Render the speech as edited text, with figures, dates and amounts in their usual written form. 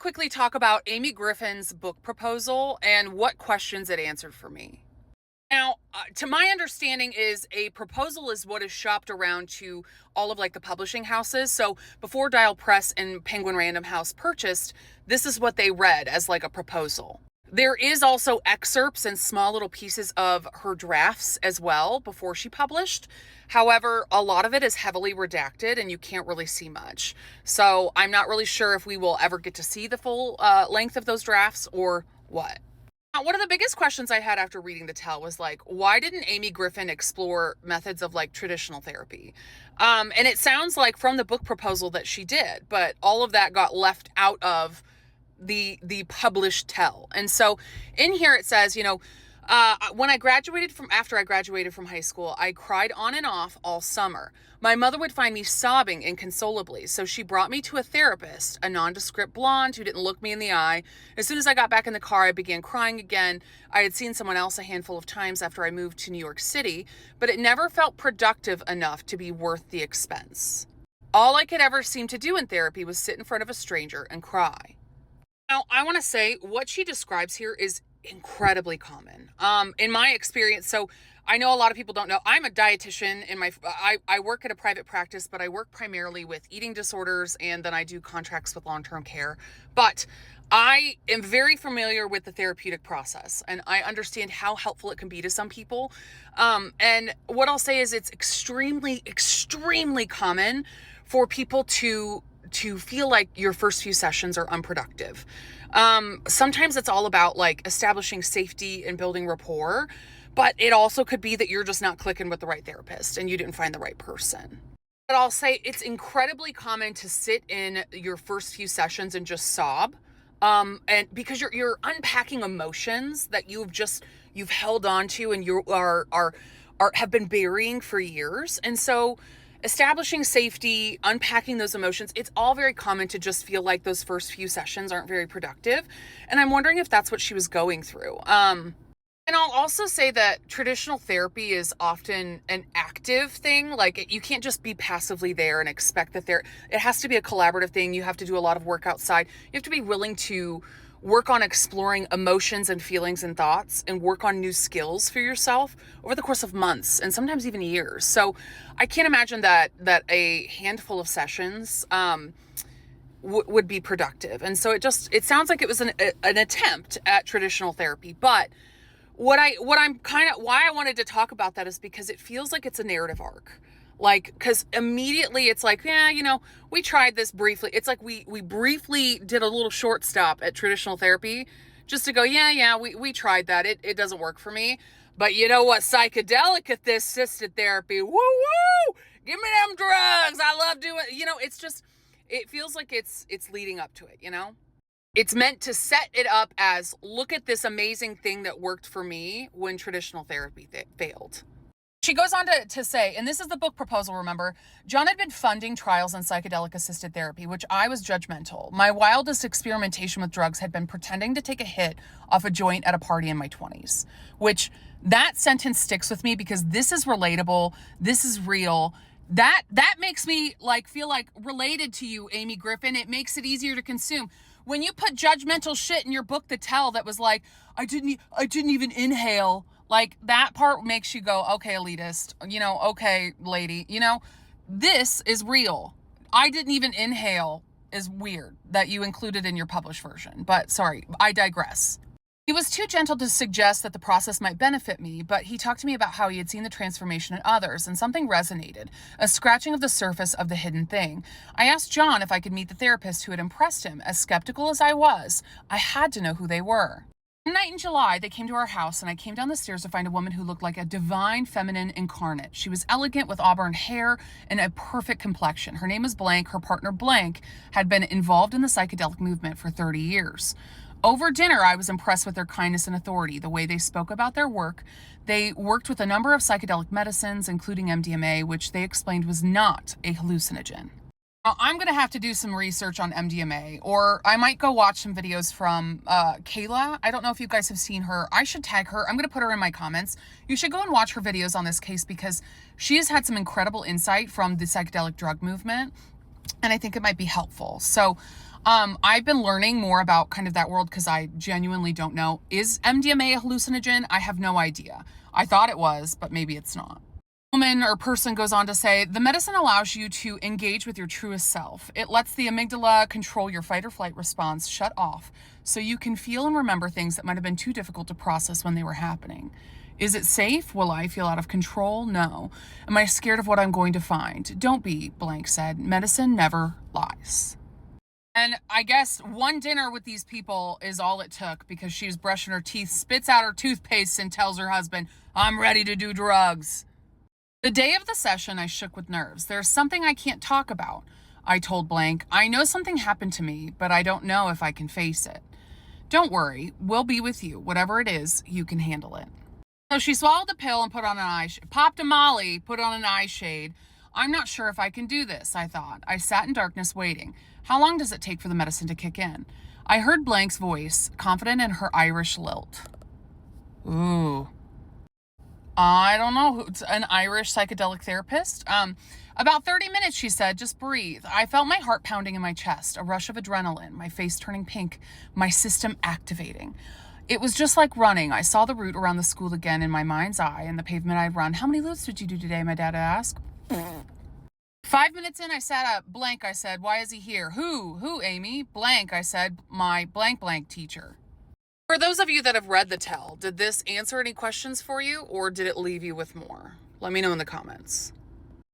quickly talk about Amy Griffin's book proposal and what questions it answered for me. Now, to my understanding is a proposal is what is shopped around to all of like the publishing houses. So before Dial Press and Penguin Random House purchased, this is what they read as like a proposal. There is also excerpts and small little pieces of her drafts as well before she published. However, a lot of it is heavily redacted and you can't really see much. So I'm not really sure if we will ever get to see the full length of those drafts or what. Now, one of the biggest questions I had after reading the tell was like, why didn't Amy Griffin explore methods of like traditional therapy? And it sounds like from the book proposal that she did, but all of that got left out of the published tell. And so in here it says, when after I graduated from high school, I cried on and off all summer. My mother would find me sobbing inconsolably, so she brought me to a therapist, a nondescript blonde who didn't look me in the eye. As soon as I got back in the car, I began crying again. I had seen someone else a handful of times after I moved to New York City, but it never felt productive enough to be worth the expense. All I could ever seem to do in therapy was sit in front of a stranger and cry. Now, I want to say what she describes here is incredibly common. In my experience, so I know a lot of people don't know, I'm a dietitian I work at a private practice, but I work primarily with eating disorders, and then I do contracts with long-term care. But I am very familiar with the therapeutic process, and I understand how helpful it can be to some people. And what I'll say is it's extremely, extremely common for people to feel like your first few sessions are unproductive. Sometimes it's all about like establishing safety and building rapport, but it also could be that you're just not clicking with the right therapist and you didn't find the right person. But I'll say it's incredibly common to sit in your first few sessions and just sob. And because you're unpacking emotions that you've held on to and you have been burying for years. And so establishing safety, unpacking those emotions, it's all very common to just feel like those first few sessions aren't very productive. And I'm wondering if that's what she was going through. And I'll also say that traditional therapy is often an active thing. Like you can't just be passively there and expect that it has to be a collaborative thing. You have to do a lot of work outside. You have to be willing to work on exploring emotions and feelings and thoughts and work on new skills for yourself over the course of months and sometimes even years. So I can't imagine that a handful of sessions would be productive. And so it sounds like it was an attempt at traditional therapy. But why I wanted to talk about that is because it feels like it's a narrative arc. Like, because immediately it's like, yeah, we tried this briefly. It's like we briefly did a little short stop at traditional therapy just to go, we tried that. It doesn't work for me. But you know what? Psychedelic assisted therapy. Woo woo! Give me them drugs. I love doing, it feels like it's leading up to it, It's meant to set it up as, look at this amazing thing that worked for me when traditional therapy failed. She goes on to say, and this is the book proposal, remember, John had been funding trials in psychedelic-assisted therapy, which I was judgmental. My wildest experimentation with drugs had been pretending to take a hit off a joint at a party in my 20s, which that sentence sticks with me because this is relatable. This is real. That makes me feel like related to you, Amy Griffin. It makes it easier to consume. When you put judgmental shit in your book, The Tell, that was like, I didn't even inhale. Like, that part makes you go, okay, elitist, okay, lady, this is real. I didn't even inhale is weird that you included in your published version. But sorry, I digress. He was too gentle to suggest that the process might benefit me, but he talked to me about how he had seen the transformation in others, and something resonated, a scratching of the surface of the hidden thing. I asked John if I could meet the therapist who had impressed him. As skeptical as I was, I had to know who they were. One night in July, they came to our house, and I came down the stairs to find a woman who looked like a divine feminine incarnate. She was elegant with auburn hair and a perfect complexion. Her name was Blank. Her partner, Blank, had been involved in the psychedelic movement for 30 years. Over dinner, I was impressed with their kindness and authority, the way they spoke about their work. They worked with a number of psychedelic medicines, including MDMA, which they explained was not a hallucinogen. Now, I'm going to have to do some research on MDMA, or I might go watch some videos from Kayla. I don't know if you guys have seen her. I should tag her. I'm going to put her in my comments. You should go and watch her videos on this case because she has had some incredible insight from the psychedelic drug movement, and I think it might be helpful. So I've been learning more about kind of that world because I genuinely don't know. Is MDMA a hallucinogen? I have no idea. I thought it was, but maybe it's not. Woman or person goes on to say, the medicine allows you to engage with your truest self. It lets the amygdala control your fight or flight response shut off so you can feel and remember things that might have been too difficult to process when they were happening. Is it safe? Will I feel out of control? No. Am I scared of what I'm going to find? Don't be, blank said. Medicine never lies. And I guess one dinner with these people is all it took because she was brushing her teeth, spits out her toothpaste, and tells her husband, I'm ready to do drugs. The day of the session, I shook with nerves. There's something I can't talk about, I told blank. I know something happened to me, but I don't know if I can face it. Don't worry, we'll be with you. Whatever it is, you can handle it. So she swallowed the pill and put on popped a Molly, put on an eye shade. I'm not sure if I can do this, I thought. I sat in darkness waiting. How long does it take for the medicine to kick in? I heard Blank's voice, confident in her Irish lilt. Ooh. I don't know. Who's an Irish psychedelic therapist? About 30 minutes, she said. Just breathe. I felt my heart pounding in my chest, a rush of adrenaline, my face turning pink, my system activating. It was just like running. I saw the route around the school again in my mind's eye and the pavement I'd run. How many loops did you do today? My dad asked. 5 minutes in, I sat up. Blank, I said. Why is he here? Who, Amy? Blank, I said. My blank teacher. For those of you that have read the tell, did this answer any questions for you or did it leave you with more? Let me know in the comments.